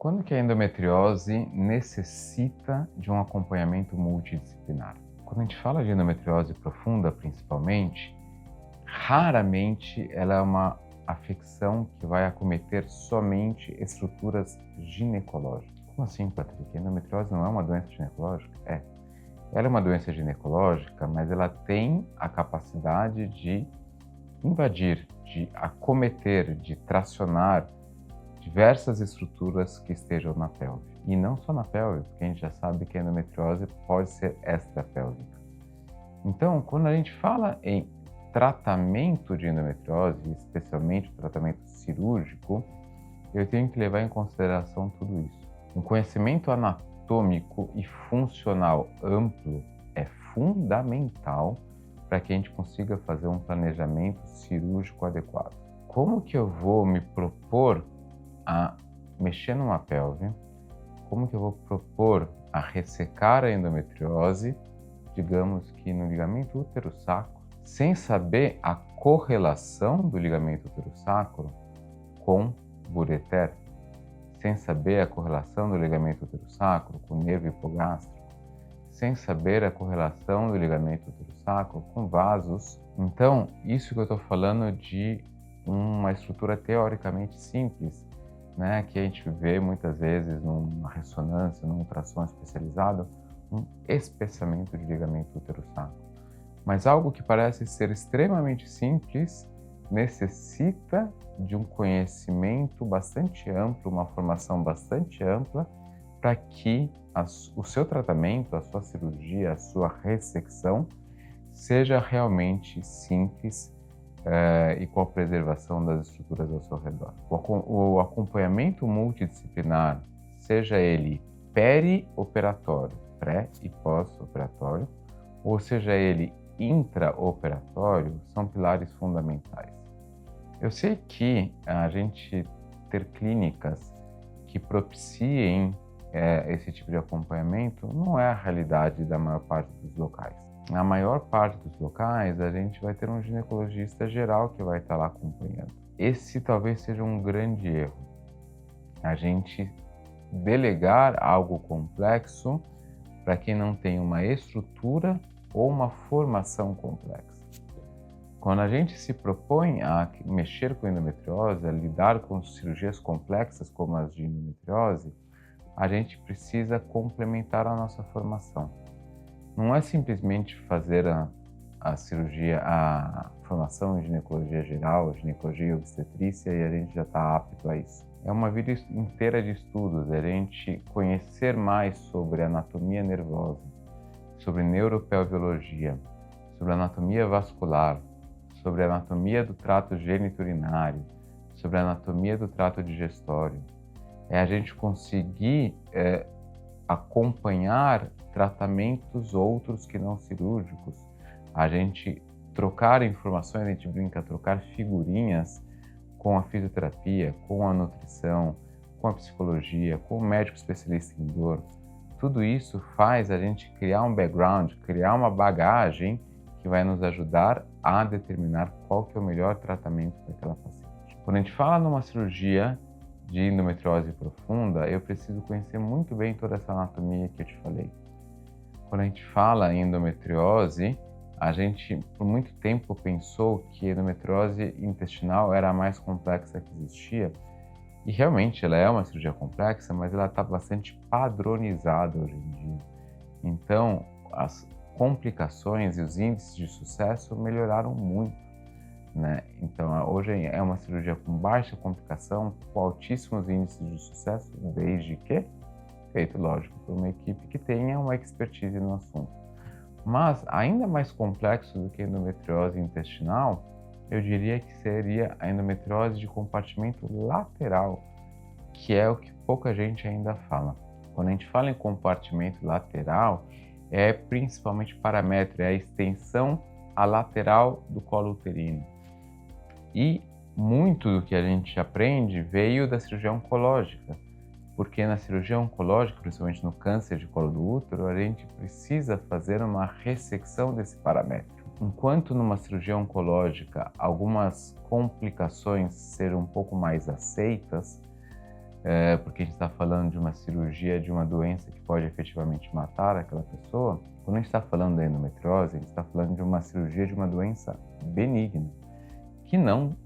Quando que a endometriose necessita de um acompanhamento multidisciplinar? Quando a gente fala de endometriose profunda, principalmente, raramente ela é uma afecção que vai acometer somente estruturas ginecológicas. Como assim, Patrick? A endometriose não é uma doença ginecológica? É. Ela é uma doença ginecológica, mas ela tem a capacidade de invadir, de acometer, de tracionar diversas estruturas que estejam na pelve. E não só na pelve, porque a gente já sabe que a endometriose pode ser extrapélvica. Então, quando a gente fala em tratamento de endometriose, especialmente o tratamento cirúrgico, eu tenho que levar em consideração tudo isso. Um conhecimento anatômico e funcional amplo é fundamental para que a gente consiga fazer um planejamento cirúrgico adequado. Como que eu vou me propor a mexer numa pelve? Como que eu vou propor a ressecar a endometriose, digamos que no ligamento útero-sacro, sem saber a correlação do ligamento útero-sacro com o ureter, sem saber a correlação do ligamento útero-sacro com o nervo hipogástrico, sem saber a correlação do ligamento útero-sacro com vasos. Então, isso que eu estou falando de uma estrutura teoricamente simples, né, que a gente vê muitas vezes numa ressonância, num ultrassom especializado, um espessamento de ligamento útero-sacro. Mas algo que parece ser extremamente simples necessita de um conhecimento bastante amplo, uma formação bastante ampla, para que o seu tratamento, a sua cirurgia, a sua ressecção seja realmente simples e com a preservação das estruturas ao seu redor. O acompanhamento multidisciplinar, seja ele perioperatório, pré e pós-operatório, ou seja ele intraoperatório, são pilares fundamentais. Eu sei que a gente ter clínicas que propiciem esse tipo de acompanhamento não é a realidade da maior parte dos locais. Na maior parte dos locais, a gente vai ter um ginecologista geral que vai estar lá acompanhando. Esse talvez seja um grande erro. A gente delegar algo complexo para quem não tem uma estrutura ou uma formação complexa. Quando a gente se propõe a mexer com endometriose, a lidar com cirurgias complexas como as de endometriose, a gente precisa complementar a nossa formação. Não é simplesmente fazer a cirurgia, a formação em ginecologia geral, ginecologia e obstetrícia e a gente já está apto a isso. É uma vida inteira de estudos, a gente conhecer mais sobre anatomia nervosa, sobre neuropelviologia, sobre anatomia vascular, sobre a anatomia do trato geniturinário, sobre a anatomia do trato digestório. É a gente conseguir acompanhar tratamentos outros que não cirúrgicos, a gente trocar informações, a gente brinca, trocar figurinhas com a fisioterapia, com a nutrição, com a psicologia, com o médico especialista em dor. Tudo isso faz a gente criar um background, criar uma bagagem que vai nos ajudar a determinar qual que é o melhor tratamento para aquela paciente. Quando a gente fala numa cirurgia de endometriose profunda, eu preciso conhecer muito bem toda essa anatomia que eu te falei. Quando a gente fala em endometriose, a gente por muito tempo pensou que a endometriose intestinal era a mais complexa que existia, e realmente ela é uma cirurgia complexa, mas ela está bastante padronizada hoje em dia. Então, as complicações e os índices de sucesso melhoraram muito, né? Então, hoje é uma cirurgia com baixa complicação, com altíssimos índices de sucesso, desde que feito, lógico, por uma equipe que tenha uma expertise no assunto. Mas, ainda mais complexo do que a endometriose intestinal, eu diria que seria a endometriose de compartimento lateral, que é o que pouca gente ainda fala. Quando a gente fala em compartimento lateral, é principalmente paramétrio, é a extensão à lateral do colo uterino. E muito do que a gente aprende veio da cirurgia oncológica, porque na cirurgia oncológica, principalmente no câncer de colo do útero, a gente precisa fazer uma ressecção desse paramétrio. Enquanto numa cirurgia oncológica algumas complicações serão um pouco mais aceitas, porque a gente está falando uma cirurgia de uma doença que pode efetivamente matar aquela pessoa, quando a gente está falando da endometriose, a gente está falando de uma cirurgia de uma doença benigna, que não,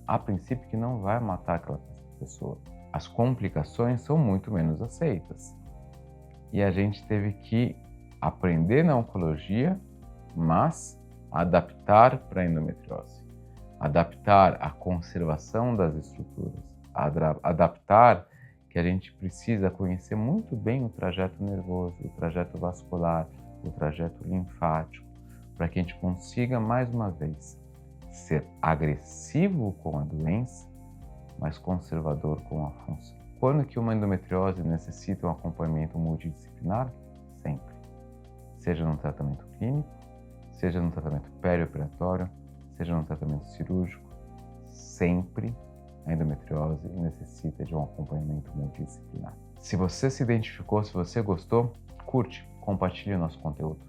a princípio, que não vai matar aquela pessoa. As complicações são muito menos aceitas. E a gente teve que aprender na oncologia, mas adaptar para a endometriose. Adaptar a conservação das estruturas. Adaptar que a gente precisa conhecer muito bem o trajeto nervoso, o trajeto vascular, o trajeto linfático, para que a gente consiga, mais uma vez, ser agressivo com a doença, mas conservador com a função. Quando que uma endometriose necessita um acompanhamento multidisciplinar? Sempre. Seja no tratamento clínico, seja no tratamento perioperatório, seja no tratamento cirúrgico, sempre a endometriose necessita de um acompanhamento multidisciplinar. Se você se identificou, se você gostou, curte, compartilhe o nosso conteúdo.